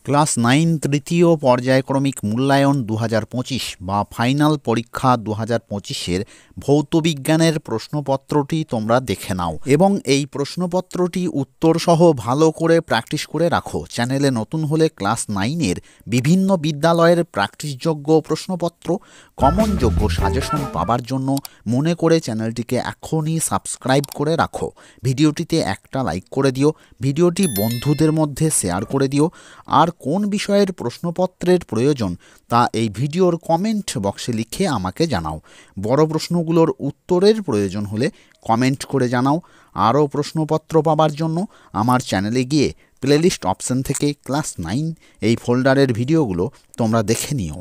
Class 9 তৃতীয় পর্যায়ক্রমিক মূল্যায়ন 2025 বা ফাইনাল পরীক্ষা 2025-এর ভৌতবিজ্ঞানের প্রশ্নপত্রটি তোমরা দেখে নাও এবং এই প্রশ্নপত্রটি উত্তরসহ ভালো করে প্র্যাকটিস করে রাখো। চ্যানেলে নতুন হলে ক্লাস 9-এর বিভিন্ন বিদ্যালয়ের প্র্যাকটিসযোগ্য প্রশ্নপত্র, কমনযোগ্য সাজেশন পাবার জন্য মনে করে চ্যানেলটিকে এখনই সাবস্ক্রাইব করে রাখো। ভিডিওটিতে একটা লাইক করে দিও, ভিডিওটি বন্ধুদের মধ্যে শেয়ার করে দিও। আর কোন বিষয়ের প্রশ্নপত্রের প্রয়োজন তা এই ভিডিওর কমেন্ট বক্সে লিখে আমাকে জানাও। বড় প্রশ্নগুলোর উত্তরের প্রয়োজন হলে কমেন্ট করে জানাও। আরও প্রশ্নপত্র পাবার জন্য আমার চ্যানেলে গিয়ে প্লেলিস্ট অপশন থেকে ক্লাস 9 এই ফোল্ডারের ভিডিওগুলো তোমরা দেখে নিও।